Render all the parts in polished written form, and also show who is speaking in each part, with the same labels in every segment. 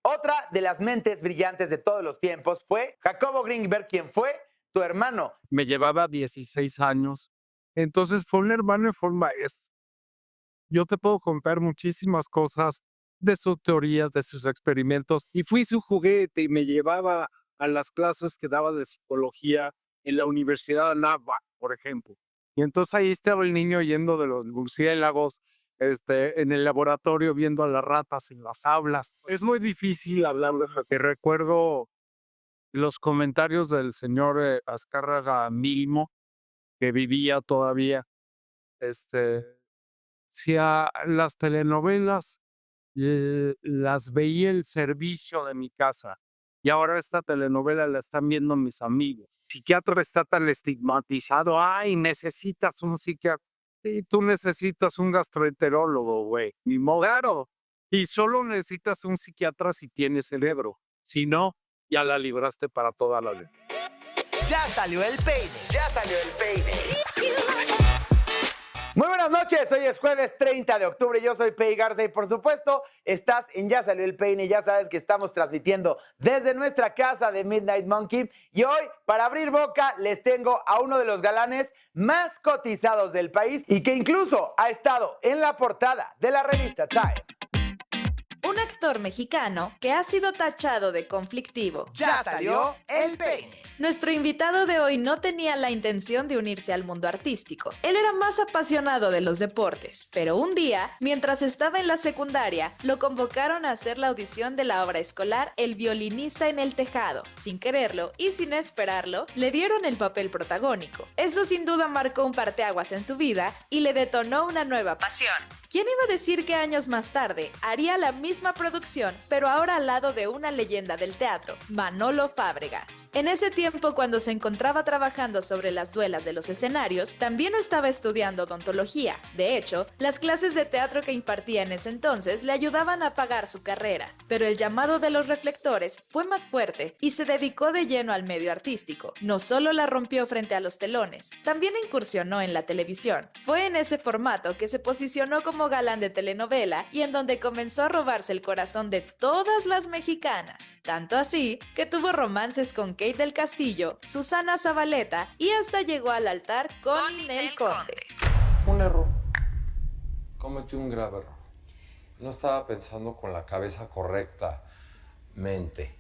Speaker 1: Otra de las mentes brillantes de todos los tiempos fue Jacobo Greenberg, quien fue tu hermano.
Speaker 2: Me llevaba 16 años. Entonces fue un hermano y fue un maestro. Yo te puedo contar muchísimas cosas de sus teorías, de sus experimentos. Y fui su juguete y me llevaba a las clases que daba de psicología en la Universidad de Anáhuac, por ejemplo. Y entonces ahí estaba el niño yendo de los murciélagos, en el laboratorio viendo a las ratas en las aulas. Es muy difícil hablar de eso. Que recuerdo los comentarios del señor Azcárraga Milmo, que vivía todavía. Si a las telenovelas las veía el servicio de mi casa y ahora esta telenovela la están viendo mis amigos. Psiquiatra está tan estigmatizado. Ay, necesitas un psiquiatra. Sí, tú necesitas un gastroenterólogo, güey. Ni modo. Claro. Y solo necesitas un psiquiatra si tienes cerebro. Si no, ya la libraste para toda la vida.
Speaker 3: Ya salió el peine, ya salió el peine.
Speaker 1: Muy buenas noches, hoy es jueves 30 de octubre, yo soy Pei Garza y por supuesto estás en Ya Salió el Peine, ya sabes que estamos transmitiendo desde nuestra casa de Midnight Monkey y hoy para abrir boca les tengo a uno de los galanes más cotizados del país y que incluso ha estado en la portada de la revista Time.
Speaker 4: Un actor mexicano que ha sido tachado de conflictivo.
Speaker 3: Ya salió el peine.
Speaker 4: Nuestro invitado de hoy no tenía la intención de unirse al mundo artístico. Él era más apasionado de los deportes. Pero un día, mientras estaba en la secundaria, lo convocaron a hacer la audición de la obra escolar El violinista en el tejado. Sin quererlo y sin esperarlo, le dieron el papel protagónico. Eso sin duda marcó un parteaguas en su vida y le detonó una nueva pasión. ¿Quién iba a decir que años más tarde haría la misma producción, pero ahora al lado de una leyenda del teatro, Manolo Fábregas? En ese tiempo, cuando se encontraba trabajando sobre las duelas de los escenarios, también estaba estudiando odontología. De hecho, las clases de teatro que impartía en ese entonces le ayudaban a pagar su carrera. Pero el llamado de los reflectores fue más fuerte y se dedicó de lleno al medio artístico. No solo la rompió frente a los telones, también incursionó en la televisión. Fue en ese formato que se posicionó como galán de telenovela y en donde comenzó a robarse el corazón de todas las mexicanas. Tanto así que tuvo romances con Kate del Castillo, Susana Zabaleta y hasta llegó al altar con Ninel Conde.
Speaker 5: Un error. Cometí un grave error. No estaba pensando con la cabeza correctamente.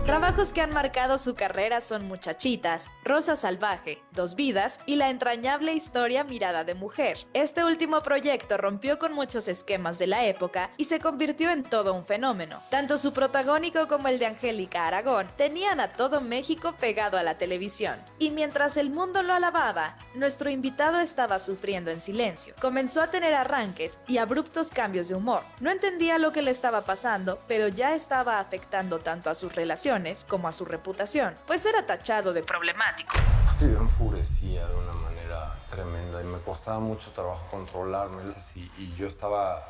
Speaker 4: Trabajos que han marcado su carrera son Muchachitas, Rosa Salvaje, Dos Vidas y la entrañable historia Mirada de Mujer. Este último proyecto rompió con muchos esquemas de la época y se convirtió en todo un fenómeno. Tanto su protagónico como el de Angélica Aragón tenían a todo México pegado a la televisión. Y mientras el mundo lo alababa, nuestro invitado estaba sufriendo en silencio. Comenzó a tener arranques y abruptos cambios de humor. No entendía lo que le estaba pasando, pero ya estaba afectando tanto a sus relaciones como a su reputación, pues era tachado de problemático.
Speaker 5: Yo enfurecía de una manera tremenda y me costaba mucho trabajo controlarme y yo estaba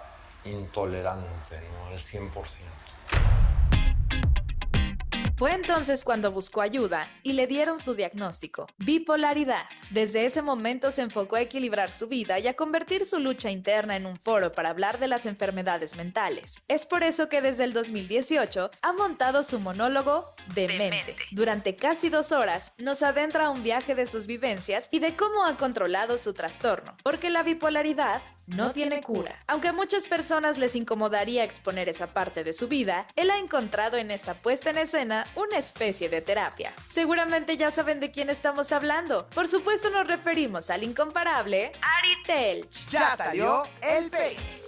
Speaker 5: intolerante, ¿no? Al 100%.
Speaker 4: Fue entonces cuando buscó ayuda y le dieron su diagnóstico, bipolaridad. Desde ese momento se enfocó a equilibrar su vida y a convertir su lucha interna en un foro para hablar de las enfermedades mentales. Es por eso que desde el 2018 ha montado su monólogo Demente. Durante casi 2 horas nos adentra a un viaje de sus vivencias y de cómo ha controlado su trastorno, porque la bipolaridad no tiene cura. Aunque a muchas personas les incomodaría exponer esa parte de su vida, él ha encontrado en esta puesta en escena una especie de terapia. Seguramente ya saben de quién estamos hablando. Por supuesto nos referimos al incomparable Ari Telch.
Speaker 3: Ya salió el peine.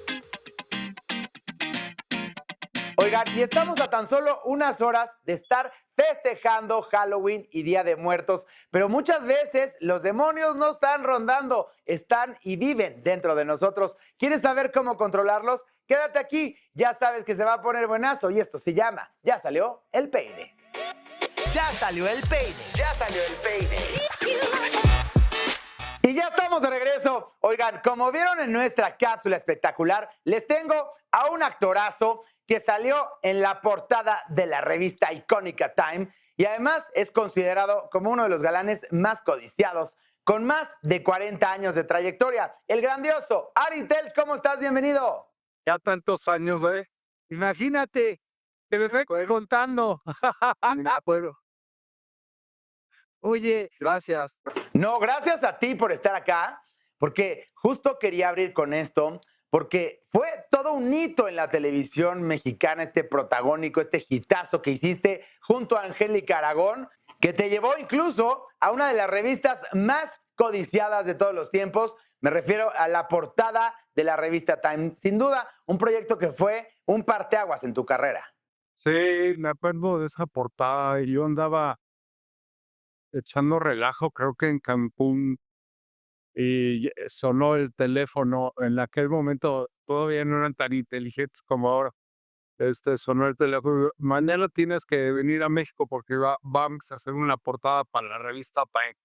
Speaker 1: Oigan, y estamos a tan solo unas horas de estar festejando Halloween y Día de Muertos, pero muchas veces los demonios no están rondando, están y viven dentro de nosotros. ¿Quieres saber cómo controlarlos? Quédate aquí, ya sabes que se va a poner buenazo y esto se llama Ya Salió el Peine.
Speaker 3: Ya salió el peine, ya salió el peine.
Speaker 1: Y ya estamos de regreso. Oigan, como vieron en nuestra cápsula espectacular, les tengo a un actorazo que salió en la portada de la revista icónica Time y además es considerado como uno de los galanes más codiciados, con más de 40 años de trayectoria. El grandioso Ari Telch, ¿cómo estás? Bienvenido.
Speaker 2: Ya tantos años, Imagínate, te lo estoy contando. Me acuerdo. Oye, gracias.
Speaker 1: No, gracias a ti por estar acá, porque justo quería abrir con esto, porque fue todo un hito en la televisión mexicana, este protagónico, este hitazo que hiciste junto a Angélica Aragón, que te llevó incluso a una de las revistas más codiciadas de todos los tiempos. Me refiero a la portada de la revista Time. Sin duda, un proyecto que fue un parteaguas en tu carrera.
Speaker 2: Sí, me acuerdo de esa portada y yo andaba echando relajo, creo que en Cancún, y sonó el teléfono. En aquel momento todavía no eran tan inteligentes como ahora. Sonó el teléfono. Mañana tienes que venir a México porque vamos a hacer una portada para la revista Time.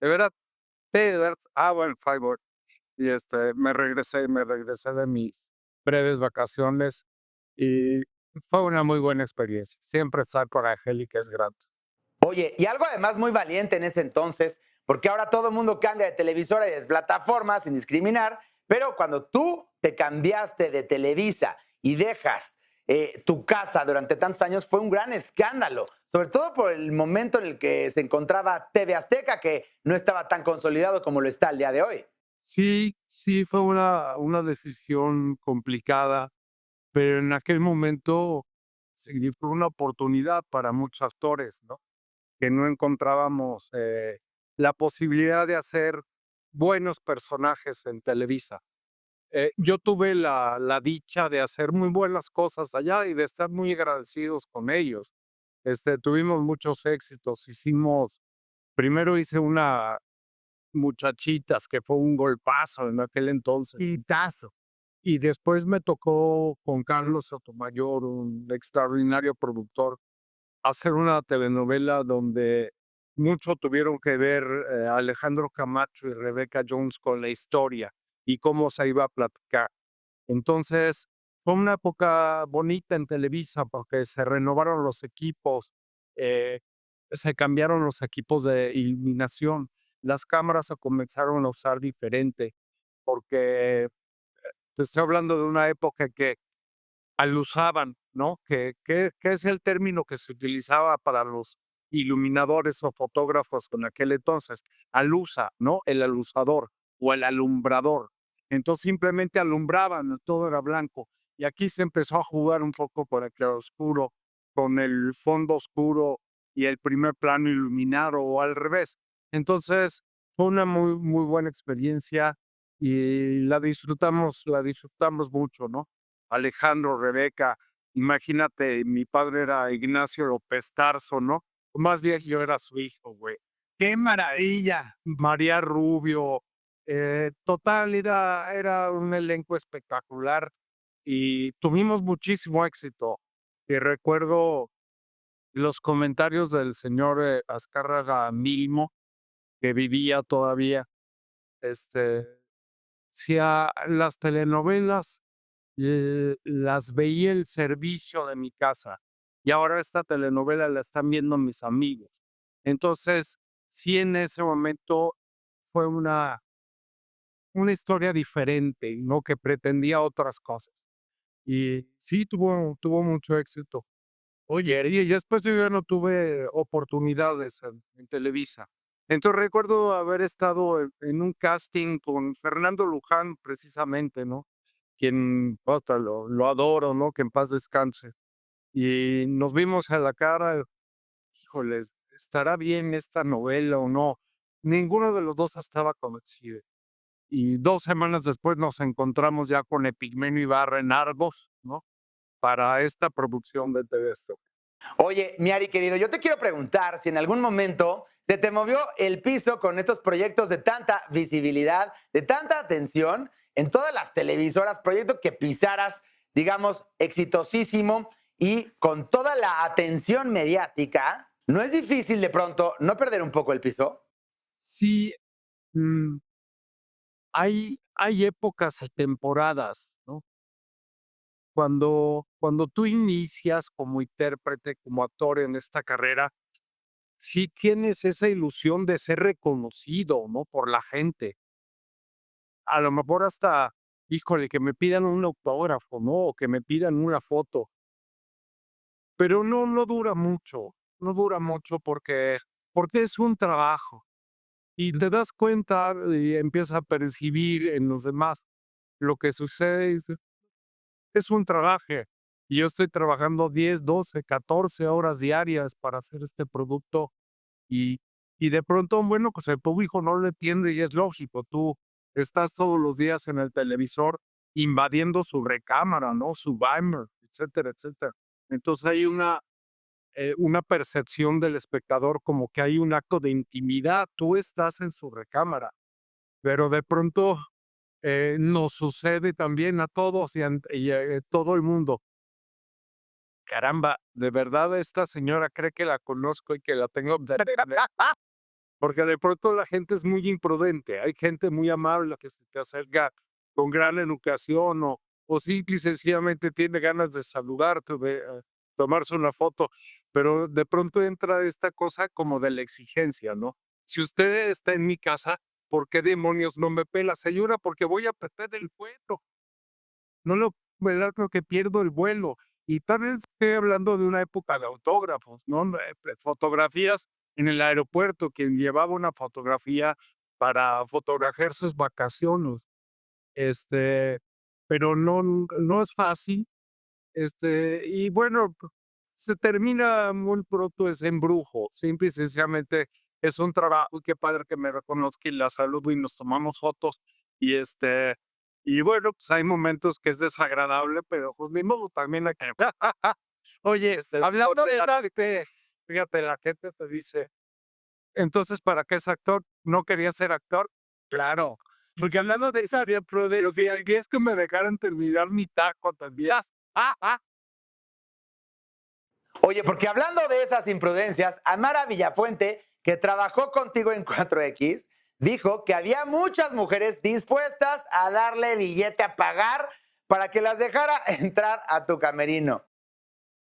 Speaker 2: De verdad, sí, de verdad. Ah, bueno, favor. Y me regresé de mis breves vacaciones y fue una muy buena experiencia. Siempre estar con Angélica es grato.
Speaker 1: Oye, y algo además muy valiente en ese entonces, porque ahora todo el mundo cambia de televisora y de plataforma sin discriminar, pero cuando tú te cambiaste de Televisa y dejas tu casa durante tantos años, fue un gran escándalo, sobre todo por el momento en el que se encontraba TV Azteca, que no estaba tan consolidado como lo está el día de hoy.
Speaker 2: Sí, sí, fue una decisión complicada, pero en aquel momento significó una oportunidad para muchos actores, ¿no? Que no encontrábamos la posibilidad de hacer buenos personajes en Televisa. Yo tuve la dicha de hacer muy buenas cosas allá y de estar muy agradecidos con ellos. Tuvimos muchos éxitos. Primero hice una Muchachitas, que fue un golpazo en aquel entonces. Hitazo. Y después me tocó con Carlos Sotomayor, un extraordinario productor, hacer una telenovela donde mucho tuvieron que ver Alejandro Camacho y Rebeca Jones con la historia y cómo se iba a platicar. Entonces, fue una época bonita en Televisa porque se renovaron los equipos, eh, se cambiaron los equipos de iluminación, las cámaras se comenzaron a usar diferente, porque te estoy hablando de una época que alusaban, ¿no? Que es el término que se utilizaba para los iluminadores o fotógrafos en aquel entonces, alusa, ¿no? El alusador o el alumbrador. Entonces simplemente alumbraban, todo era blanco. Y aquí se empezó a jugar un poco con el claroscuro, con el fondo oscuro y el primer plano iluminado o al revés. Entonces fue una muy, muy buena experiencia y la disfrutamos mucho, ¿no? Alejandro, Rebeca, imagínate, mi padre era Ignacio López Tarso, ¿no? Más bien yo era su hijo, güey. ¡Qué maravilla! María Rubio, total, era un elenco espectacular y tuvimos muchísimo éxito. Y recuerdo los comentarios del señor Azcárraga Milmo, que vivía todavía, este, decía, las telenovelas las veía el servicio de mi casa y ahora esta telenovela la están viendo mis amigos. Entonces, sí, en ese momento fue una historia diferente, ¿no? Que pretendía otras cosas. Y sí, tuvo mucho éxito. Oye, y después yo ya no tuve oportunidades en Televisa. Entonces recuerdo haber estado en un casting con Fernando Luján, precisamente, ¿no? Quien puta, lo adoro, ¿no? Que en paz descanse. Y nos vimos a la cara, híjoles, ¿estará bien esta novela o no? Ninguno de los dos estaba convencido. Y 2 semanas después nos encontramos ya con Epigmenio Ibarra en Argos, ¿no? Para esta producción de TV Azteca.
Speaker 1: Oye, mi Ari querido, yo te quiero preguntar si en algún momento se te movió el piso con estos proyectos de tanta visibilidad, de tanta atención en todas las televisoras, proyecto que pisaras, digamos, exitosísimo y con toda la atención mediática. ¿No es difícil de pronto no perder un poco el piso?
Speaker 2: Sí, mm, hay épocas y temporadas, ¿no? Cuando tú inicias como intérprete, como actor en esta carrera, sí tienes esa ilusión de ser reconocido, ¿no? Por la gente. A lo mejor hasta híjole, que me pidan un autógrafo, ¿no? O que me pidan una foto. Pero no dura mucho, no dura mucho porque es un trabajo. Y te das cuenta y empiezas a percibir en los demás lo que sucede. Es un trabajo. Y yo estoy trabajando 10, 12, 14 horas diarias para hacer este producto y, y de pronto, bueno, pues el público no lo entiende y es lógico. Tú estás todos los días en el televisor invadiendo su recámara, ¿no? Su Weimar, etcétera, etcétera. Entonces hay una percepción del espectador como que hay un acto de intimidad. Tú estás en su recámara, pero de pronto nos sucede también a todos y todo el mundo. Caramba, ¿de verdad esta señora cree que la conozco y que la tengo? Porque de pronto la gente es muy imprudente. Hay gente muy amable que se te acerca con gran educación o simple y sencillamente tiene ganas de saludarte, tomarse una foto, pero de pronto entra esta cosa como de la exigencia, ¿no? Si usted está en mi casa, ¿por qué demonios no me pela, señora? Porque voy a perder el vuelo. No lo, ¿verdad? Creo que pierdo el vuelo. Y tal vez estoy hablando de una época de autógrafos, ¿no? Fotografías en el aeropuerto, quien llevaba una fotografía para fotografiar sus vacaciones. Este, pero no es fácil. Y bueno, se termina muy pronto ese embrujo. Simple y sencillamente es un trabajo y qué padre que me reconozca y la saludo y nos tomamos fotos. Y bueno, pues hay momentos que es desagradable, pero pues ni modo, también hay que. Oye, hablando de fíjate, la gente te dice, entonces, ¿para qué es actor? ¿No quería ser actor? Claro, porque hablando de esa imprudencia, es que me dejaran terminar mi taco también.
Speaker 1: Oye, porque hablando de esas imprudencias, Amara Villafuente, que trabajó contigo en 4X, dijo que había muchas mujeres dispuestas a darle billete a pagar para que las dejara entrar a tu camerino.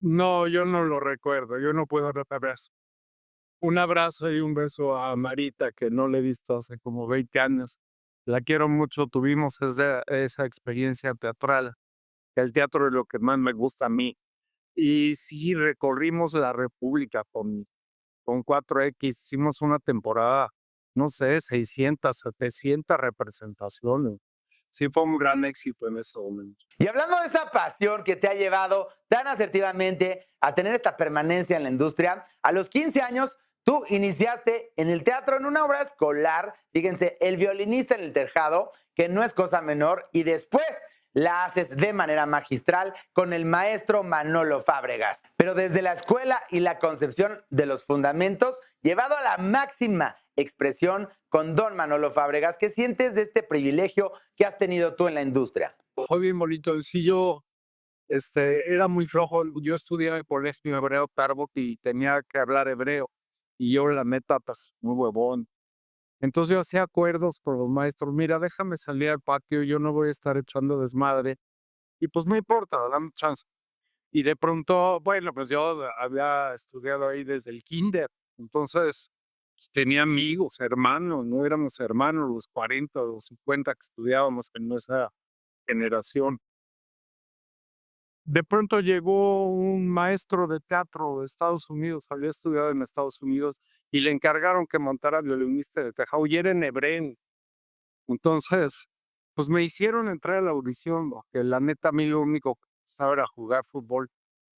Speaker 2: No, yo no lo recuerdo, yo no puedo recordar eso. Un abrazo y un beso a Marita, que no le he visto hace como 20 años. La quiero mucho, tuvimos esa experiencia teatral, que el teatro es lo que más me gusta a mí. Y sí, recorrimos la República con 4X, hicimos una temporada, no sé, 600, 700 representaciones. Sí, fue un gran éxito en ese momento.
Speaker 1: Y hablando de esa pasión que te ha llevado tan asertivamente a tener esta permanencia en la industria, a los 15 años tú iniciaste en el teatro en una obra escolar, fíjense, El violinista en el tejado, que no es cosa menor, y después la haces de manera magistral con el maestro Manolo Fábregas. Pero desde la escuela y la concepción de los fundamentos, llevado a la máxima expresión con don Manolo Fábregas, ¿qué sientes de este privilegio que has tenido tú en la industria?
Speaker 2: Fue bien bonito. Sí, yo era muy flojo. Yo estudié en el colegio hebreo Tarbot y tenía que hablar hebreo. Y yo, la neta, pues, muy huevón. Entonces yo hacía acuerdos con los maestros. Mira, déjame salir al patio, yo no voy a estar echando desmadre. Y pues no importa, dame chance. Y de pronto, bueno, pues yo había estudiado ahí desde el kinder. Entonces, pues, tenía amigos, hermanos, no éramos hermanos, los 40 o 50 que estudiábamos en nuestra generación. De pronto llegó un maestro de teatro de Estados Unidos, había estudiado en Estados Unidos, y le encargaron que montara violinista de tejado, y era en hebreo. Entonces, pues me hicieron entrar a la audición, porque la neta a mí lo único que me gustaba era jugar fútbol,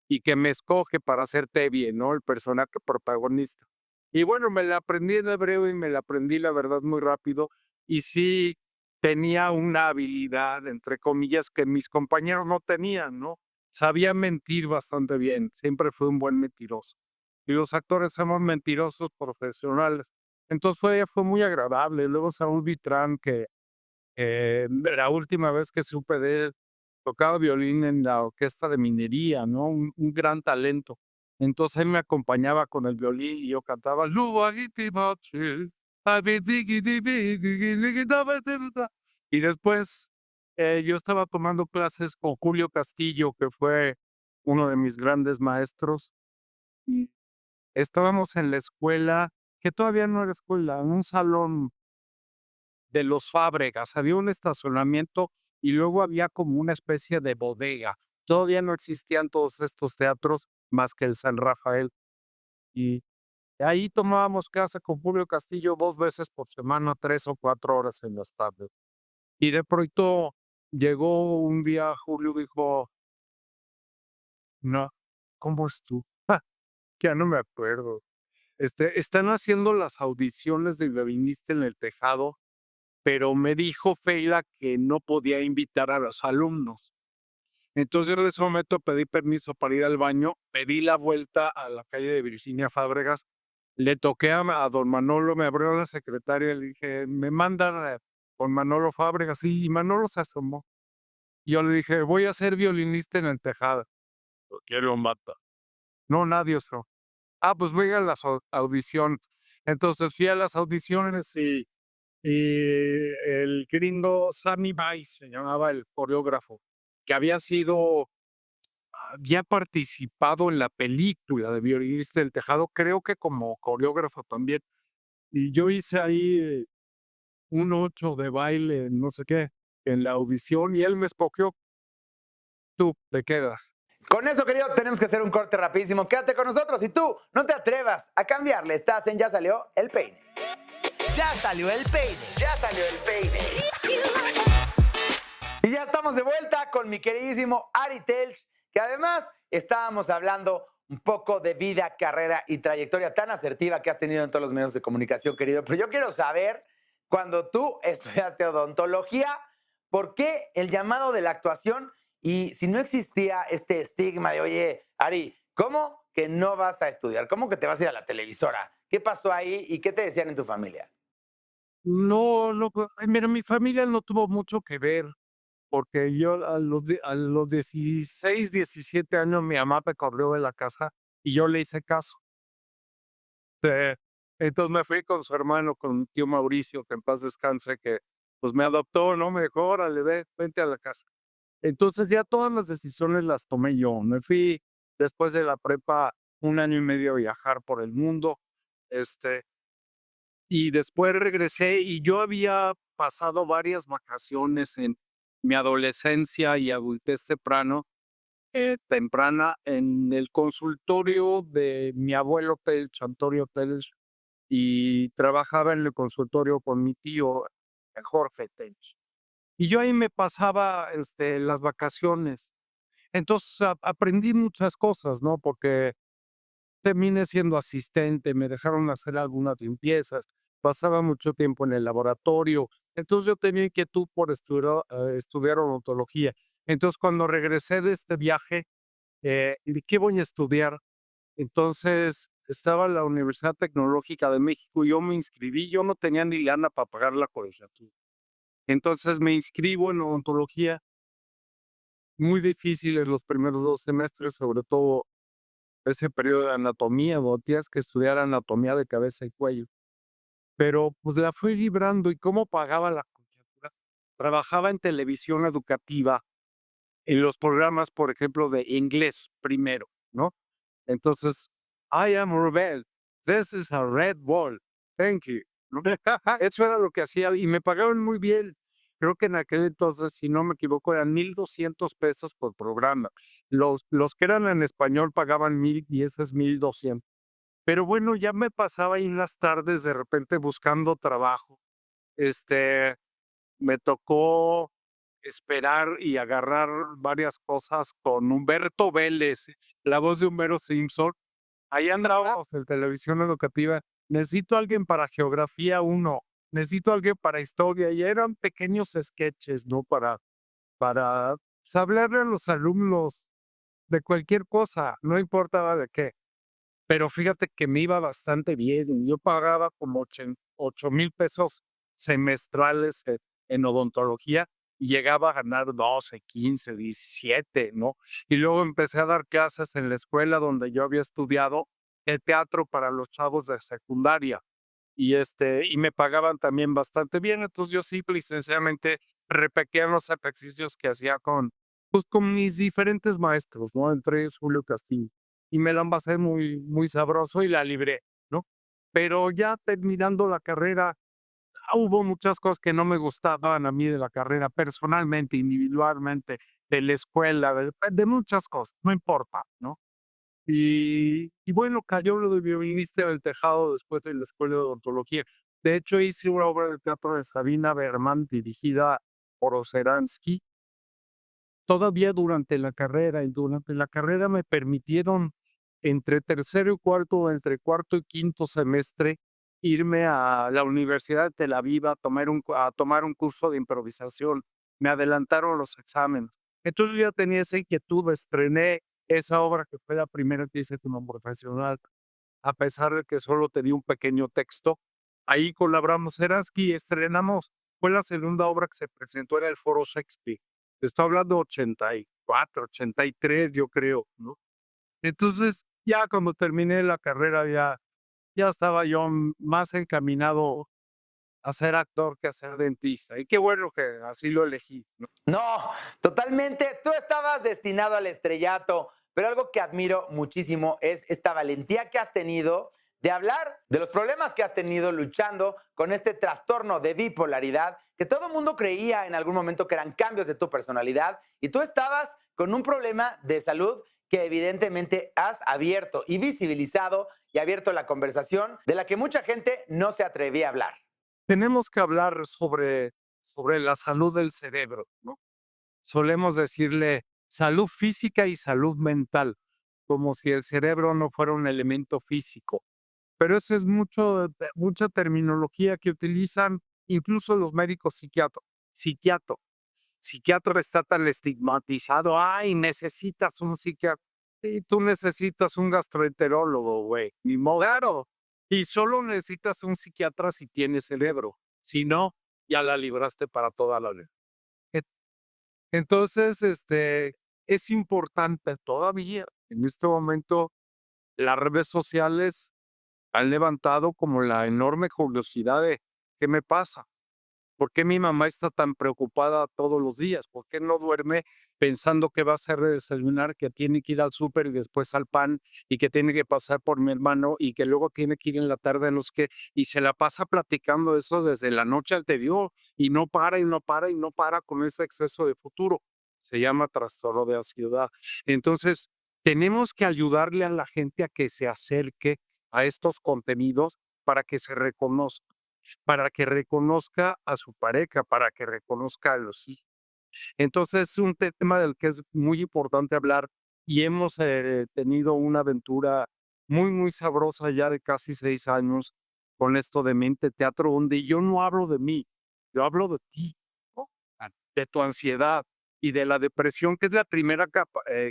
Speaker 2: y que me escoge para hacer Tevye, ¿no? El personaje protagonista. Y bueno, me la aprendí en hebreo y me la aprendí, la verdad, muy rápido. Y sí tenía una habilidad, entre comillas, que mis compañeros no tenían, ¿no? Sabía mentir bastante bien, siempre fui un buen mentiroso. Y los actores somos mentirosos profesionales. Entonces fue muy agradable. Luego Saúl Vitrán, que la última vez que supe de él, tocaba violín en la orquesta de minería, ¿no? Un gran talento. Entonces él me acompañaba con el violín y yo cantaba y después yo estaba tomando clases con Julio Castillo, que fue uno de mis grandes maestros. Y estábamos en la escuela, que todavía no era escuela, en un salón de los Fábregas. Había un estacionamiento y luego había como una especie de bodega. Todavía no existían todos estos teatros más que el San Rafael. Y ahí tomábamos clase con Julio Castillo 2 veces por semana, 3 o 4 horas en las tardes. Y de pronto llegó un día, Julio dijo: "No, ¿cómo es tú?". Ya no me acuerdo. Están haciendo las audiciones de Violinista en el Tejado, pero me dijo Feila que no podía invitar a los alumnos. Entonces, en ese momento pedí permiso para ir al baño, pedí la vuelta a la calle de Virginia Fábregas, le toqué a don Manolo, me abrió la secretaria y le dije: "Me mandan con Manolo Fábregas", sí, y Manolo se asomó. Yo le dije: "Voy a ser violinista en el Tejado". ¿Quién lo mata? No, nadie, eso. Pues voy a las audiciones. Entonces fui a las audiciones y el gringo Sammy Bass se llamaba el coreógrafo, que había participado en la película de Violinista del Tejado, creo que como coreógrafo también. Y yo hice ahí un 8 de baile, no sé qué, en la audición y él me escogió. Tú te quedas.
Speaker 1: Con eso, querido, tenemos que hacer un corte rapidísimo. Quédate con nosotros y tú no te atrevas a cambiarle. Estás en Ya Salió el Peine.
Speaker 3: Ya salió el peine. Ya salió el peine.
Speaker 1: Y ya estamos de vuelta con mi queridísimo Ari Telch, que además estábamos hablando un poco de vida, carrera y trayectoria tan asertiva que has tenido en todos los medios de comunicación, querido. Pero yo quiero saber, cuando tú estudiaste odontología, ¿por qué el llamado de la actuación? Y si no existía este estigma de, oye, Ari, ¿cómo que no vas a estudiar? ¿Cómo que te vas a ir a la televisora? ¿Qué pasó ahí y qué te decían en tu familia?
Speaker 2: No, no, ay, mira, mi familia no tuvo mucho que ver, porque yo a los 16, 17 años mi mamá me corrió de la casa y yo le hice caso. Eh, entonces me fui con su hermano, con mi tío Mauricio, que en paz descanse, que pues me adoptó, ¿no? Me dijo: "Órale, vente a la casa". Entonces ya todas las decisiones las tomé yo. Me fui después de la prepa 1 año y medio a viajar por el mundo, este, y después regresé y yo había pasado varias vacaciones en mi adolescencia y adultez temprana en el consultorio de mi abuelo Telch, Antonio Telch, y trabajaba en el consultorio con mi tío, Jorge Telch. Y yo ahí me pasaba, las vacaciones. Entonces, aprendí muchas cosas, ¿no? Porque terminé siendo asistente, me dejaron hacer algunas limpiezas, pasaba mucho tiempo en el laboratorio. Entonces, yo tenía inquietud por estudiar odontología. Entonces, cuando regresé de este viaje, ¿y qué voy a estudiar? Entonces, estaba la Universidad Tecnológica de México y yo me inscribí, yo no tenía ni lana para pagar la colegiatura. Entonces, me inscribo en odontología, muy difíciles los primeros 2 semestres, sobre todo ese periodo de anatomía, donde tienes que estudiar anatomía de cabeza y cuello. Pero, pues, la fui librando, ¿y cómo pagaba la colegiatura? Trabajaba en televisión educativa, en los programas, por ejemplo, de inglés primero, ¿no? Entonces, I am Rubel. This is a red ball. Thank you. ¿No? Eso era lo que hacía y me pagaban muy bien. Creo que en aquel entonces, si no me equivoco, eran 1,200 pesos por programa. Los que eran en español pagaban 1,000 y ese es 1,200. Pero bueno, ya me pasaba ahí en las tardes de repente buscando trabajo. Este, Me tocó esperar y agarrar varias cosas con Humberto Vélez, la voz de Homero Simpson. Ahí andábamos en televisión educativa. Necesito a alguien para geografía uno, necesito a alguien para historia, y eran pequeños sketches, ¿no? Para pues, hablarle a los alumnos de cualquier cosa, no importaba de qué. Pero fíjate que me iba bastante bien. Yo pagaba como 8,000 pesos semestrales en odontología y llegaba a ganar 12, 15, 17, ¿no? Y luego empecé a dar clases en la escuela donde yo había estudiado el teatro para los chavos de secundaria y me pagaban también bastante bien. Entonces yo simple y sencillamente repetía los ejercicios que hacía pues, con mis diferentes maestros, ¿no? Entre ellos Julio Castillo. Y me la pasé muy, muy sabroso y la libré, ¿no? Pero ya terminando la carrera, hubo muchas cosas que no me gustaban a mí de la carrera, personalmente, individualmente, de la escuela, de muchas cosas, no importa, ¿no? Y bueno, cayó lo de violinista del tejado después de la escuela de odontología. De hecho, hice una obra de teatro de Sabina Berman dirigida por Oseransky todavía durante la carrera. Y durante la carrera me permitieron, entre tercero y cuarto, entre cuarto y quinto semestre, irme a la Universidad de Tel Aviv a tomar un curso de improvisación. Me adelantaron los exámenes. Entonces yo ya tenía esa inquietud, estrené esa obra que fue la primera que hice como profesional, a pesar de que solo tenía un pequeño texto. Ahí colaboramos Seransky y estrenamos, fue la segunda obra que se presentó, era el Foro Shakespeare. Estoy hablando 84, 83, yo creo, ¿no? Entonces, ya cuando terminé la carrera, ya estaba yo más encaminado a ser actor que a ser dentista. Y qué bueno que así lo elegí, ¿no?
Speaker 1: No, totalmente. Tú estabas destinado al estrellato, pero algo que admiro muchísimo es esta valentía que has tenido de hablar de los problemas que has tenido luchando con este trastorno de bipolaridad, que todo el mundo creía en algún momento que eran cambios de tu personalidad, y tú estabas con un problema de salud que evidentemente has abierto y visibilizado y abierto la conversación de la que mucha gente no se atrevía a hablar.
Speaker 2: Tenemos que hablar sobre la salud del cerebro, ¿no? Solemos decirle salud física y salud mental, como si el cerebro no fuera un elemento físico. Pero eso es mucha terminología que utilizan incluso los médicos psiquiatras. Psiquiatro. Psiquiatra está tan estigmatizado. Ay, necesitas un psiquiatra. Y tú necesitas un gastroenterólogo, güey. Ni modo. Claro. Y solo necesitas un psiquiatra si tienes cerebro. Si no, ya la libraste para toda la vida. Et- Entonces, es importante todavía en este momento las redes sociales han levantado como la enorme curiosidad de ¿qué me pasa? ¿Por qué mi mamá está tan preocupada todos los días? ¿Por qué no duerme pensando que va a hacer de desayunar, que tiene que ir al súper y después al pan y que tiene que pasar por mi hermano y que luego tiene que ir en la tarde en los que y se la pasa platicando eso desde la noche anterior y no para y no para y no para con ese exceso de futuro? Se llama trastorno de ansiedad. Entonces, tenemos que ayudarle a la gente a que se acerque a estos contenidos para que se reconozca, para que reconozca a su pareja, para que reconozca a los hijos. Entonces, es un tema del que es muy importante hablar y hemos tenido una aventura muy, muy sabrosa ya de casi 6 años con esto de Mente Teatro, donde yo no hablo de mí, yo hablo de ti, ¿no? De tu ansiedad y de la depresión, que es la primera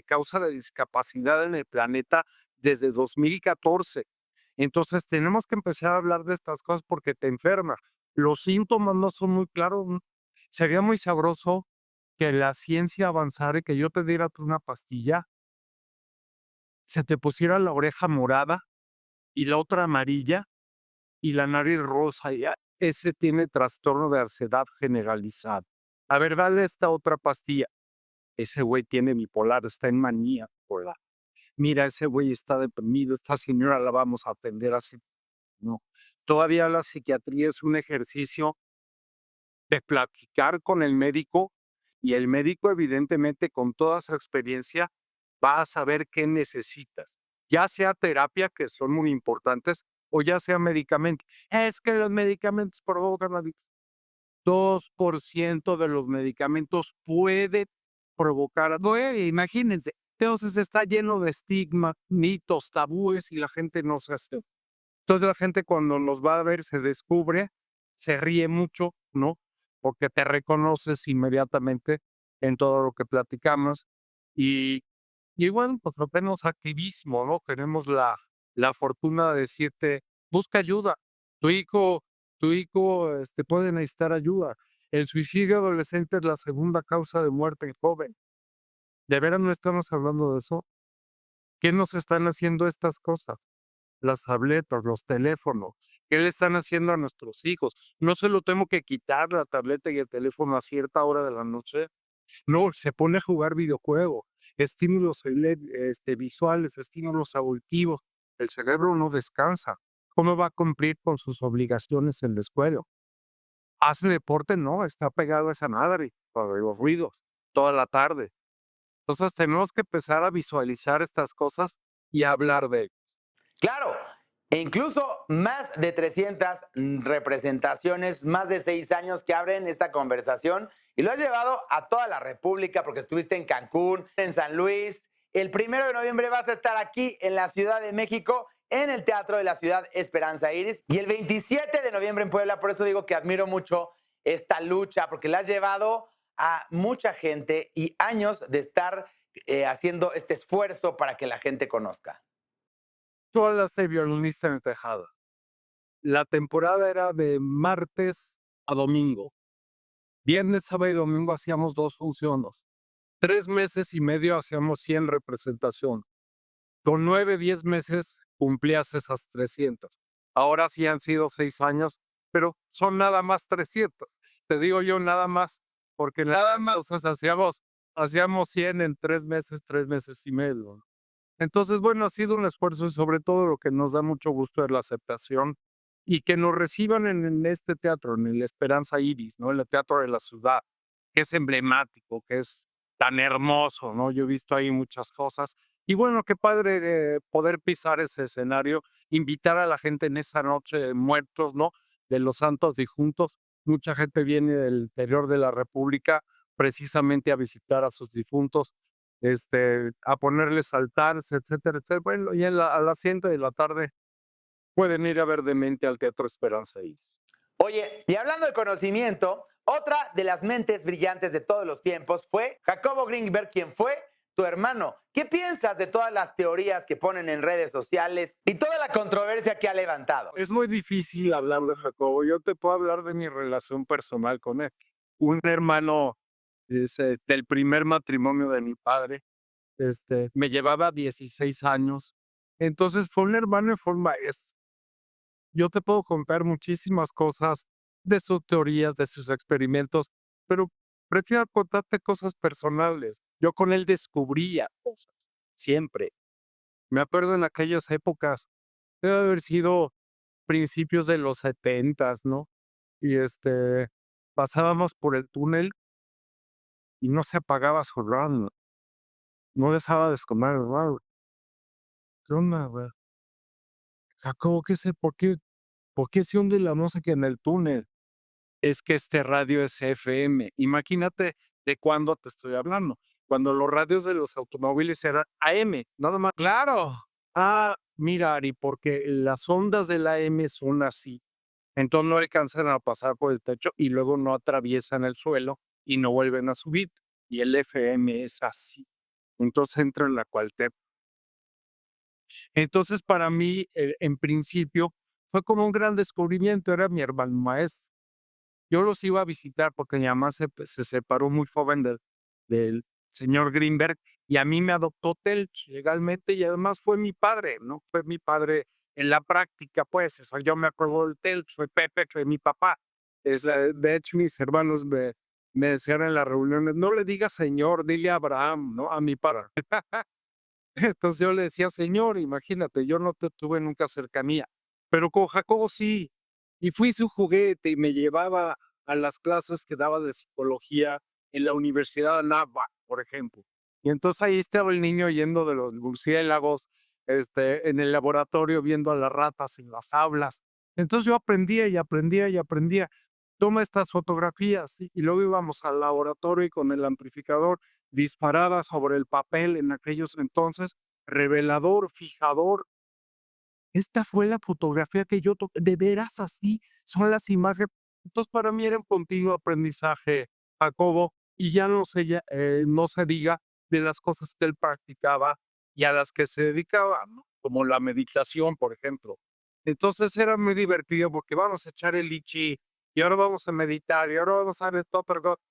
Speaker 2: causa de discapacidad en el planeta desde 2014. Entonces, tenemos que empezar a hablar de estas cosas porque te enfermas. Los síntomas no son muy claros. Sería muy sabroso que la ciencia avanzara y que yo te diera tú una pastilla, se te pusiera la oreja morada y la otra amarilla y la nariz rosa. Y ese tiene trastorno de ansiedad generalizada. A ver, dale esta otra pastilla. Ese güey tiene bipolar, está en manía bipolar. Mira, ese güey está deprimido, esta señora la vamos a atender así. No. Todavía la psiquiatría es un ejercicio de platicar con el médico y el médico, evidentemente, con toda su experiencia, va a saber qué necesitas, ya sea terapia, que son muy importantes, o ya sea medicamento. Es que los medicamentos provocan adicción. 2% de los medicamentos puede provocar. Güey, imagínense. Entonces está lleno de estigma, mitos, tabúes y la gente no se hace. Entonces la gente cuando nos va a ver se descubre, se ríe mucho, ¿no? Porque te reconoces inmediatamente en todo lo que platicamos. Y, y bueno, pues hacemos activismo, ¿no? Tenemos la fortuna de decirte, busca ayuda. Tu hijo, puede necesitar ayuda. El suicidio adolescente es la segunda causa de muerte joven. ¿De veras no estamos hablando de eso? ¿Qué nos están haciendo estas cosas? Las tabletas, los teléfonos. ¿Qué le están haciendo a nuestros hijos? No se lo tengo que quitar la tableta y el teléfono a cierta hora de la noche. No, se pone a jugar videojuegos, estímulos visuales, estímulos auditivos. El cerebro no descansa. ¿Cómo va a cumplir con sus obligaciones en la escuela? hace deporte, no, está pegado a esa madre, por los ruidos, toda la tarde. Entonces tenemos que empezar a visualizar estas cosas y a hablar de ellas.
Speaker 1: Claro, e incluso más de 300 representaciones, más de 6 años que abren esta conversación y lo has llevado a toda la República porque estuviste en Cancún, en San Luis. El 1 de noviembre vas a estar aquí en la Ciudad de México, en el Teatro de la Ciudad Esperanza Iris. Y el 27 de noviembre en Puebla, por eso digo que admiro mucho esta lucha, porque la has llevado a mucha gente y años de estar haciendo este esfuerzo para que la gente conozca.
Speaker 2: Tú hablaste de violinista en el tejado. La temporada era de martes a domingo. Viernes, sábado y domingo hacíamos 2 funciones. 3 meses y medio hacíamos 100 representaciones. Con 9, 10 meses cumplías esas 300. Ahora sí han sido 6 años, pero son nada más 300. Te digo yo nada más, porque nada más entonces hacíamos 100 en 3 meses y medio. Entonces, bueno, ha sido un esfuerzo y sobre todo lo que nos da mucho gusto es la aceptación y que nos reciban en este teatro, en el Esperanza Iris, ¿no? En el Teatro de la Ciudad, que es emblemático, que es tan hermoso, ¿no? Yo he visto ahí muchas cosas. Y bueno, qué padre poder pisar ese escenario, invitar a la gente en esa noche de muertos, ¿no? De los santos difuntos. Mucha gente viene del interior de la República precisamente a visitar a sus difuntos, a ponerles altares, etcétera, etcétera. Bueno, y a las 7 de la tarde pueden ir a ver Demente al Teatro Esperanza Iris.
Speaker 1: Oye, y hablando de conocimiento, otra de las mentes brillantes de todos los tiempos fue Jacobo Greenberg, quien fue tu hermano. ¿Qué piensas de todas las teorías que ponen en redes sociales y toda la controversia que ha levantado?
Speaker 2: Es muy difícil hablar de Jacobo. Yo te puedo hablar de mi relación personal con él. Un hermano del primer matrimonio de mi padre, me llevaba 16 años. Entonces fue un hermano y fue un maestro. Yo te puedo contar muchísimas cosas de sus teorías, de sus experimentos, pero prefiero contarte cosas personales. Yo con él descubría cosas, siempre. Me acuerdo en aquellas épocas, debe haber sido principios de los 70, ¿no? Y pasábamos por el túnel y no se apagaba su radio, no dejaba de esconder el radio. ¿Qué onda, güey? Jacobo, ¿qué sé? ¿Por qué se hunde la música en el túnel? Es que este radio es FM. Imagínate de cuándo te estoy hablando. Cuando los radios de los automóviles eran AM, nada más. ¡Claro! Ah, mira, Ari, porque las ondas del AM son así. Entonces no alcanzan a pasar por el techo y luego no atraviesan el suelo y no vuelven a subir. Y el FM es así. Entonces entra en la Cuauhtémoc. Entonces para mí, en principio, fue como un gran descubrimiento. Era mi hermano maestro. Yo los iba a visitar porque mi mamá se separó muy joven del señor Greenberg y a mí me adoptó Telch legalmente y además fue mi padre, ¿no? Fue mi padre en la práctica, pues. O sea, yo me acuerdo del Telch, fue Pepe, fue mi papá. De hecho, mis hermanos me decían en las reuniones, no le digas señor, dile a Abraham, ¿no? A mi padre. Entonces yo le decía, señor, imagínate, yo no te tuve nunca cercanía, pero con Jacobo sí. Y fui su juguete y me llevaba a las clases que daba de psicología en la Universidad de Anáhuac, por ejemplo. Y entonces ahí estaba el niño yendo de los murciélagos, en el laboratorio viendo a las ratas en las aulas. Entonces yo aprendía y aprendía y aprendía. Toma estas fotografías, ¿sí? Y luego íbamos al laboratorio y con el amplificador disparada sobre el papel en aquellos entonces, revelador, fijador. Esta fue la fotografía que yo toqué, de veras así son las imágenes. Entonces para mí era un continuo aprendizaje, Jacobo, y ya no se diga de las cosas que él practicaba y a las que se dedicaba, ¿no? Como la meditación, por ejemplo. Entonces era muy divertido porque vamos a echar el lichi y ahora vamos a meditar y ahora vamos a hacer esto, otra cosa.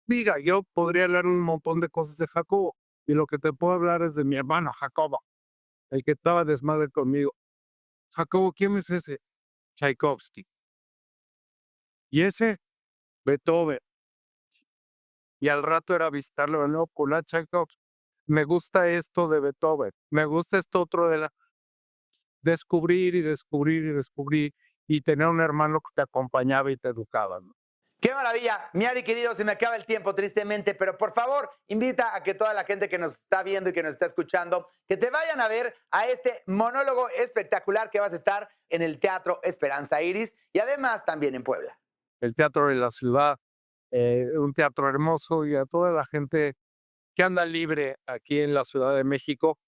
Speaker 2: Mira, yo podría hablar un montón de cosas de Jacobo, y lo que te puedo hablar es de mi hermano Jacobo, el que estaba desmadre conmigo. Jacobo, ¿quién es ese? Tchaikovsky. Y ese, Beethoven. Y al rato era visitarlo, no, con la Tchaikovsky. Me gusta esto de Beethoven, me gusta esto otro de la... Descubrir y descubrir y descubrir. y tener un hermano que te acompañaba y te educaba, ¿no?
Speaker 1: ¡Qué maravilla! Mi Ari querido, se me acaba el tiempo tristemente, pero por favor, invita a que toda la gente que nos está viendo y que nos está escuchando, que te vayan a ver a este monólogo espectacular que vas a estar en el Teatro Esperanza Iris y además también en Puebla.
Speaker 2: El Teatro de la Ciudad, un teatro hermoso, y a toda la gente que anda libre aquí en la Ciudad de México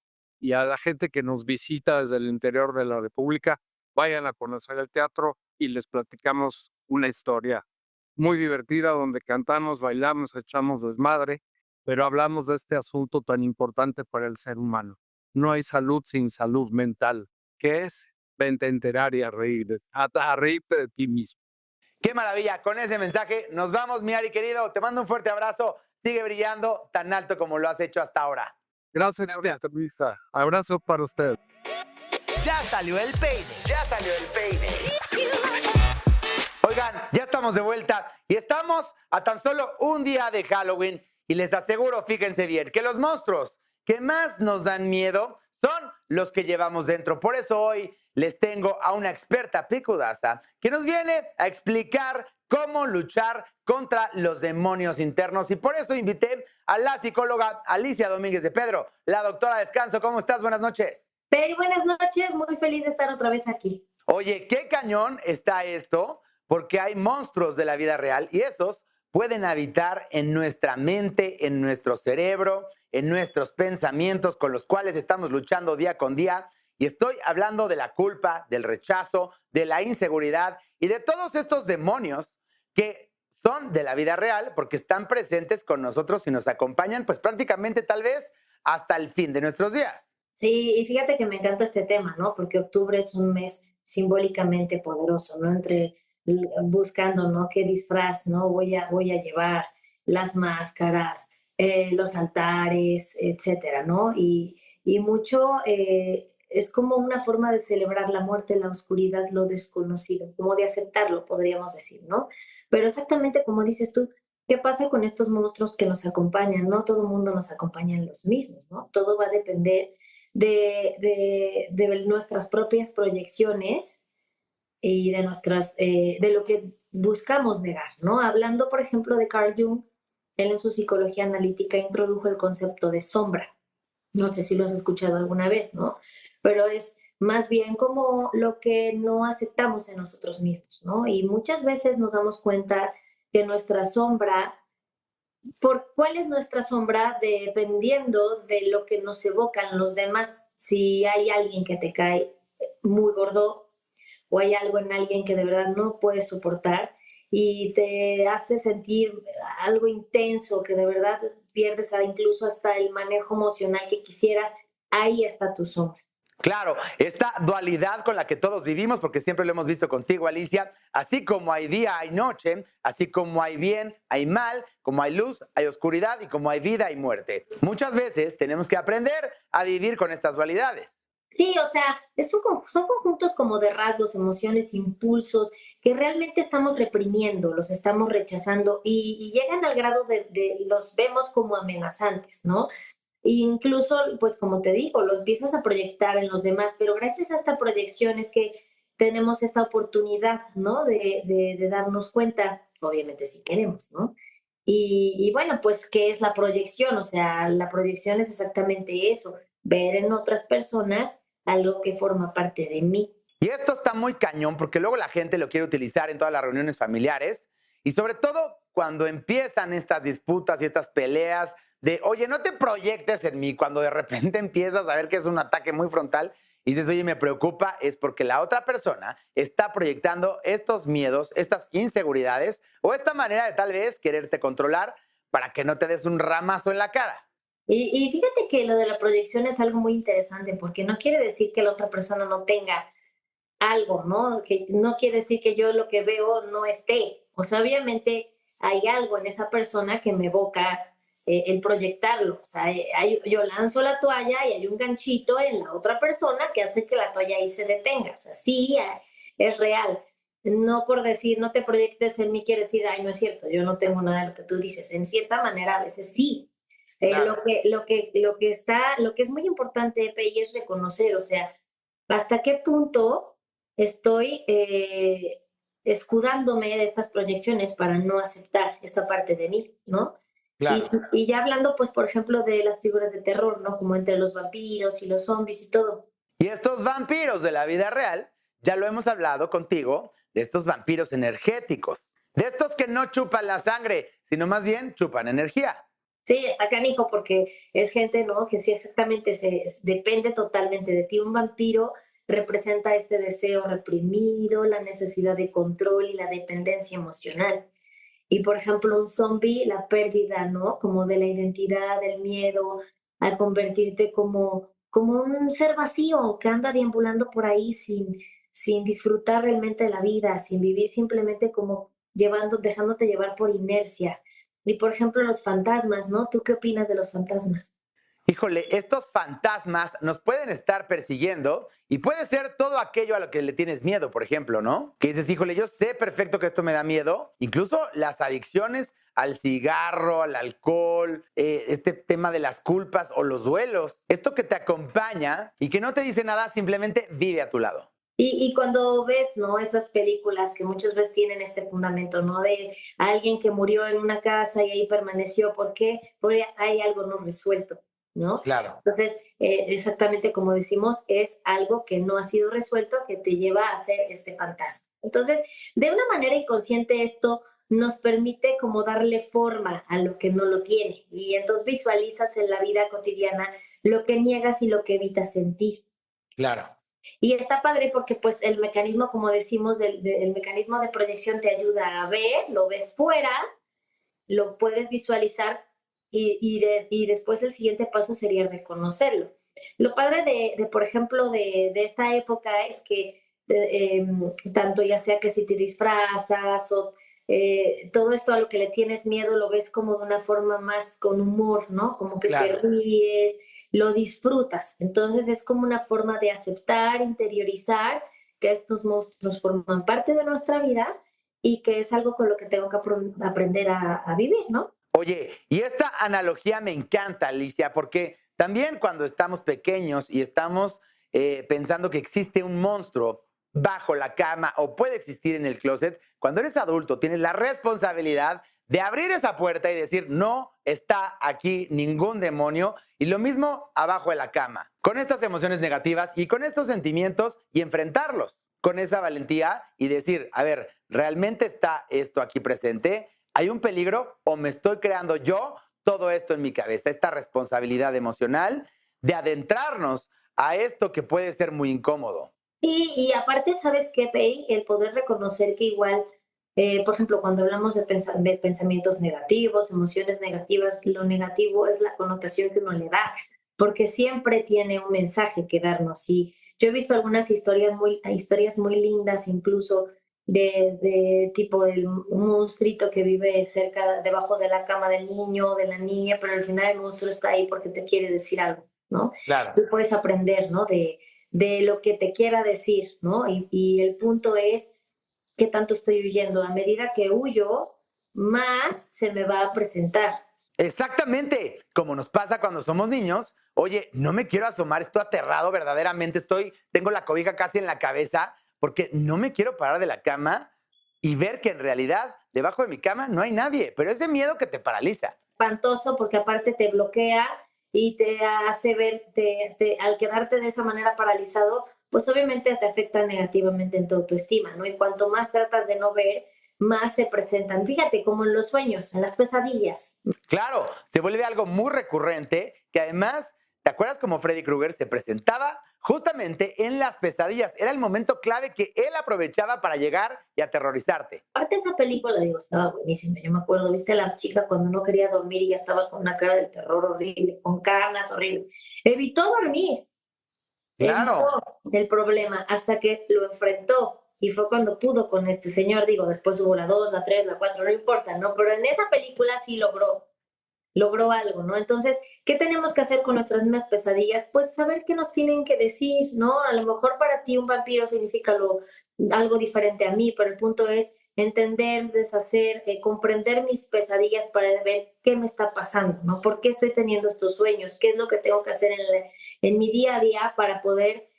Speaker 2: y a la gente que nos visita desde el interior de la República, vayan a conocer el teatro y les platicamos una historia muy divertida donde cantamos, bailamos, echamos desmadre, pero hablamos de este asunto tan importante para el ser humano. No hay salud sin salud mental. ¿Qué es? Vente a enterar y a reírte de ti mismo.
Speaker 1: ¡Qué maravilla! Con ese mensaje nos vamos, mi Ari querido. Te mando un fuerte abrazo. Sigue brillando tan alto como lo has hecho hasta ahora.
Speaker 2: Gracias, Luisa. Abrazo para usted.
Speaker 3: Ya salió el peine. Ya salió el peine.
Speaker 1: Oigan, ya estamos de vuelta y estamos a tan solo un día de Halloween y les aseguro, fíjense bien, que los monstruos que más nos dan miedo son los que llevamos dentro. Por eso hoy les tengo a una experta picudaza que nos viene a explicar cómo luchar contra los demonios internos y por eso invité a la psicóloga Alicia Domínguez de Pedro, la doctora Descanso. ¿Cómo estás? Buenas noches.
Speaker 6: Pero buenas noches, muy feliz de estar otra vez aquí.
Speaker 1: Oye, qué cañón está esto, porque hay monstruos de la vida real y esos pueden habitar en nuestra mente, en nuestro cerebro, en nuestros pensamientos con los cuales estamos luchando día con día. Y estoy hablando de la culpa, del rechazo, de la inseguridad y de todos estos demonios que son de la vida real porque están presentes con nosotros y nos acompañan pues prácticamente tal vez hasta el fin de nuestros días.
Speaker 6: Sí, y fíjate que me encanta este tema, ¿no? Porque octubre es un mes simbólicamente poderoso, ¿no? Buscando, ¿no? ¿Qué disfraz, ¿no? Voy a llevar las máscaras, los altares, etcétera, ¿no? Y mucho es como una forma de celebrar la muerte, la oscuridad, lo desconocido, como de aceptarlo, podríamos decir, ¿no? Pero exactamente como dices tú, ¿qué pasa con estos monstruos que nos acompañan? No todo el mundo nos acompaña en los mismos, ¿no? Todo va a depender de nuestras propias proyecciones y de lo que buscamos negar, ¿no? Hablando, por ejemplo, de Carl Jung, él en su psicología analítica introdujo el concepto de sombra. No sé si lo has escuchado alguna vez, ¿no? Pero es más bien como lo que no aceptamos en nosotros mismos, ¿no? Y muchas veces nos damos cuenta que nuestra sombra, ¿cuál es nuestra sombra? Dependiendo de lo que nos evocan los demás. Si hay alguien que te cae muy gordo o hay algo en alguien que de verdad no puedes soportar y te hace sentir algo intenso, que de verdad pierdes incluso hasta el manejo emocional que quisieras, ahí está tu sombra.
Speaker 1: Claro, esta dualidad con la que todos vivimos, porque siempre lo hemos visto contigo, Alicia, así como hay día, hay noche, así como hay bien, hay mal, como hay luz, hay oscuridad y como hay vida, hay muerte. Muchas veces tenemos que aprender a vivir con estas dualidades.
Speaker 6: Sí, o sea, son conjuntos como de rasgos, emociones, impulsos que realmente estamos reprimiendo, los estamos rechazando y llegan al grado de los vemos como amenazantes, ¿no? E incluso, pues como te digo, lo empiezas a proyectar en los demás, pero gracias a esta proyección es que tenemos esta oportunidad, ¿no? De darnos cuenta, obviamente si queremos, ¿no? Y bueno, pues, ¿qué es la proyección? O sea, la proyección es exactamente eso, ver en otras personas algo que forma parte de mí.
Speaker 1: Y esto está muy cañón porque luego la gente lo quiere utilizar en todas las reuniones familiares y sobre todo cuando empiezan estas disputas y estas peleas de, oye, no te proyectes en mí, cuando de repente empiezas a ver que es un ataque muy frontal y dices, oye, me preocupa, es porque la otra persona está proyectando estos miedos, estas inseguridades o esta manera de tal vez quererte controlar para que no te des un ramazo en la cara.
Speaker 6: Y fíjate que lo de la proyección es algo muy interesante porque no quiere decir que la otra persona no tenga algo, ¿no? Que no quiere decir que yo lo que veo no esté. O sea, obviamente hay algo en esa persona que me evoca el proyectarlo. O sea, yo lanzo la toalla y hay un ganchito en la otra persona que hace que la toalla ahí se detenga. O sea, sí, es real. No por decir, no te proyectes en mí, quiere decir, ay, no es cierto, yo no tengo nada de lo que tú dices. En cierta manera, a veces sí.
Speaker 1: Claro.
Speaker 6: Lo que es muy importante, Pei, es reconocer, o sea, hasta qué punto estoy escudándome de estas proyecciones para no aceptar esta parte de mí, ¿no?
Speaker 1: Claro.
Speaker 6: Y ya hablando, pues, por ejemplo, de las figuras de terror, ¿no? Como entre los vampiros y los zombies y todo.
Speaker 1: Y estos vampiros de la vida real, ya lo hemos hablado contigo, de estos vampiros energéticos, de estos que no chupan la sangre, sino más bien chupan energía.
Speaker 6: Sí, está canijo porque es gente, ¿no? Que sí, exactamente, depende totalmente de ti. Un vampiro representa este deseo reprimido, la necesidad de control y la dependencia emocional. Y, por ejemplo, un zombie, la pérdida, ¿no? Como de la identidad, del miedo, a convertirte como un ser vacío que anda deambulando por ahí sin disfrutar realmente de la vida, sin vivir simplemente como dejándote llevar por inercia. Y, por ejemplo, los fantasmas, ¿no? ¿Tú qué opinas de los fantasmas?
Speaker 1: Híjole, estos fantasmas nos pueden estar persiguiendo y puede ser todo aquello a lo que le tienes miedo, por ejemplo, ¿no? Que dices, híjole, yo sé perfecto que esto me da miedo. Incluso las adicciones al cigarro, al alcohol, este tema de las culpas o los duelos. Esto que te acompaña y que no te dice nada, simplemente vive a tu lado.
Speaker 6: Y cuando ves, ¿no? Estas películas que muchas veces tienen este fundamento, ¿no? De alguien que murió en una casa y ahí permaneció, ¿por qué? Porque hay algo no resuelto, ¿no?
Speaker 1: Claro.
Speaker 6: Entonces, exactamente como decimos, es algo que no ha sido resuelto que te lleva a ser este fantasma. Entonces, de una manera inconsciente esto nos permite como darle forma a lo que no lo tiene y entonces visualizas en la vida cotidiana lo que niegas y lo que evitas sentir.
Speaker 1: Claro.
Speaker 6: Y está padre porque pues el mecanismo, como decimos, el mecanismo de proyección te ayuda a ver, lo ves fuera, lo puedes visualizar y después el siguiente paso sería reconocerlo. Lo padre por ejemplo, de esta época es que tanto ya sea que si te disfrazas o todo esto a lo que le tienes miedo lo ves como de una forma más con humor, ¿no? Como que te
Speaker 1: Claro.
Speaker 6: ríes, lo disfrutas. Entonces es como una forma de aceptar, interiorizar que estos monstruos forman parte de nuestra vida y que es algo con lo que tengo que aprender a vivir, ¿no?
Speaker 1: Oye, y esta analogía me encanta, Alicia, porque también cuando estamos pequeños y estamos pensando que existe un monstruo bajo la cama o puede existir en el closet, cuando eres adulto tienes la responsabilidad de abrir esa puerta y decir, no está aquí ningún demonio, y lo mismo abajo de la cama, con estas emociones negativas y con estos sentimientos y enfrentarlos con esa valentía y decir, a ver, ¿realmente está esto aquí presente? ¿Hay un peligro o me estoy creando yo todo esto en mi cabeza? Esta responsabilidad emocional de adentrarnos a esto que puede ser muy incómodo.
Speaker 6: Y aparte, ¿sabes qué, Pei? El poder reconocer que igual, por ejemplo, cuando hablamos de pensamientos negativos, emociones negativas, lo negativo es la connotación que uno le da, porque siempre tiene un mensaje que darnos. Y yo he visto algunas historias muy lindas, incluso de tipo del monstruito que vive cerca, debajo de la cama del niño o de la niña, pero al final el monstruo está ahí porque te quiere decir algo, ¿no?
Speaker 1: Claro.
Speaker 6: Tú puedes aprender, ¿no? De lo que te quiera decir, ¿no? Y el punto es qué tanto estoy huyendo. A medida que huyo, más se me va a presentar.
Speaker 1: Exactamente, como nos pasa cuando somos niños. Oye, no me quiero asomar, estoy aterrado verdaderamente, tengo la cobija casi en la cabeza porque no me quiero parar de la cama y ver que en realidad debajo de mi cama no hay nadie, pero ese miedo que te paraliza.
Speaker 6: Espantoso porque aparte te bloquea y te hace ver, al quedarte de esa manera paralizado, pues obviamente te afecta negativamente en tu autoestima, ¿no? Y cuanto más tratas de no ver, más se presentan. Fíjate, como en los sueños, en las pesadillas.
Speaker 1: Claro, se vuelve algo muy recurrente que además, ¿te acuerdas cómo Freddy Krueger se presentaba justamente en las pesadillas? Era el momento clave que él aprovechaba para llegar y aterrorizarte.
Speaker 6: Aparte esa película, digo, estaba buenísima. Yo me acuerdo, viste a la chica cuando no quería dormir y ya estaba con una cara de terror horrible, con canas horrible. Evitó dormir,
Speaker 1: Claro.
Speaker 6: evitó el problema hasta que lo enfrentó. Y fue cuando pudo con este señor, digo, después hubo la 2, la 3, la 4, no importa, ¿no? Pero en esa película sí logró algo, ¿no? Entonces, ¿qué tenemos que hacer con nuestras mismas pesadillas? Pues saber qué nos tienen que decir, ¿no? A lo mejor para ti un vampiro significa algo diferente a mí, pero el punto es entender, deshacer, comprender mis pesadillas para ver qué me está pasando, ¿no? ¿Por qué estoy teniendo estos sueños? ¿Qué es lo que tengo que hacer en mi día a día para poder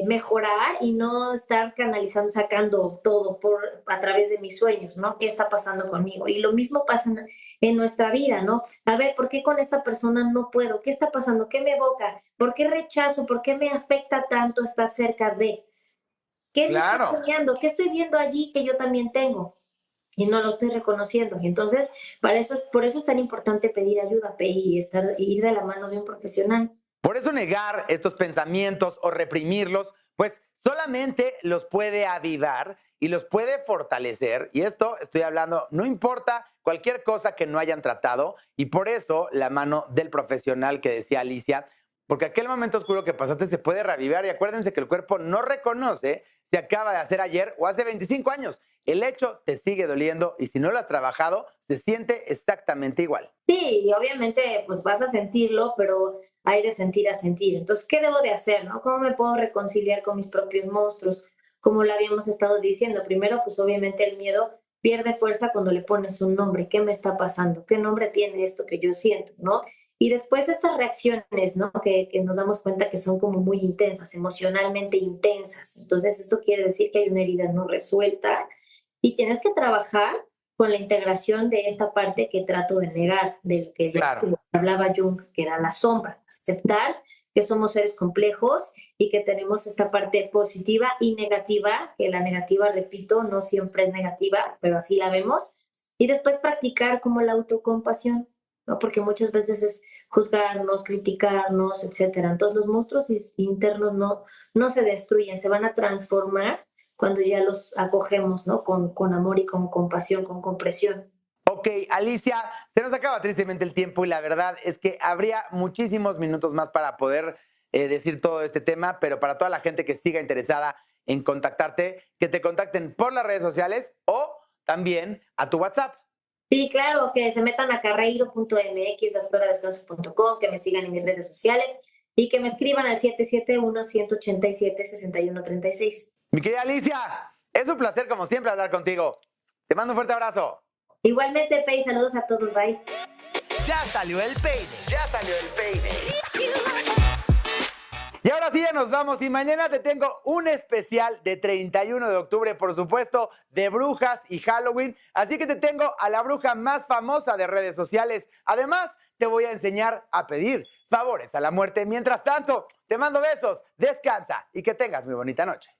Speaker 6: mejorar y no estar canalizando, sacando todo a través de mis sueños, ¿no? ¿Qué está pasando conmigo? Y lo mismo pasa en nuestra vida, ¿no? A ver, ¿por qué con esta persona no puedo? ¿Qué está pasando? ¿Qué me evoca? ¿Por qué rechazo? ¿Por qué me afecta tanto estar cerca de? ¿Qué me está
Speaker 1: Claro.
Speaker 6: enseñando? ¿Qué estoy viendo allí que yo también tengo? Y no lo estoy reconociendo. Y entonces, por eso es tan importante pedir ayuda, y ir de la mano de un profesional.
Speaker 1: Por eso negar estos pensamientos o reprimirlos, pues solamente los puede avivar y los puede fortalecer. Y esto estoy hablando, no importa cualquier cosa que no hayan tratado. Y por eso la mano del profesional que decía Alicia, porque aquel momento oscuro que pasaste se puede reavivar. Y acuérdense que el cuerpo no reconoce si acaba de hacer ayer o hace 25 años. El hecho te sigue doliendo y si no lo has trabajado, se siente exactamente igual.
Speaker 6: Sí, y obviamente pues vas a sentirlo, pero hay de sentir a sentir. Entonces, ¿qué debo de hacer, no? ¿Cómo me puedo reconciliar con mis propios monstruos? Como lo habíamos estado diciendo, primero pues obviamente el miedo pierde fuerza cuando le pones un nombre. ¿Qué me está pasando? ¿Qué nombre tiene esto que yo siento, no? Y después estas reacciones, ¿no? Que nos damos cuenta que son como muy intensas, emocionalmente intensas. Entonces, esto quiere decir que hay una herida no resuelta y tienes que trabajar con la integración de esta parte que trato de negar, del que ya
Speaker 1: Claro.
Speaker 6: hablaba Jung, que era la sombra, aceptar que somos seres complejos y que tenemos esta parte positiva y negativa, que la negativa, repito, no siempre es negativa, pero así la vemos, y después practicar como la autocompasión, ¿no? Porque muchas veces es juzgarnos, criticarnos, etcétera. Entonces los monstruos internos no se destruyen, se van a transformar cuando ya los acogemos, ¿no? Con amor y con compasión, con comprensión.
Speaker 1: Ok, Alicia, se nos acaba tristemente el tiempo y la verdad es que habría muchísimos minutos más para poder decir todo este tema, pero para toda la gente que siga interesada en contactarte, que te contacten por las redes sociales o también a tu WhatsApp.
Speaker 6: Sí, claro, que se metan a carreiro.mx, doctoradescanso.com, que me sigan en mis redes sociales y que me escriban al 771-187-6136.
Speaker 1: Mi querida Alicia, es un placer como siempre hablar contigo. Te mando un fuerte abrazo.
Speaker 6: Igualmente, Pei, saludos a todos, bye.
Speaker 3: Ya salió el peine, ya salió el peine.
Speaker 1: Y ahora sí ya nos vamos y mañana te tengo un especial de 31 de octubre, por supuesto, de brujas y Halloween. Así que te tengo a la bruja más famosa de redes sociales. Además, te voy a enseñar a pedir favores a la muerte. Mientras tanto, te mando besos, descansa y que tengas muy bonita noche.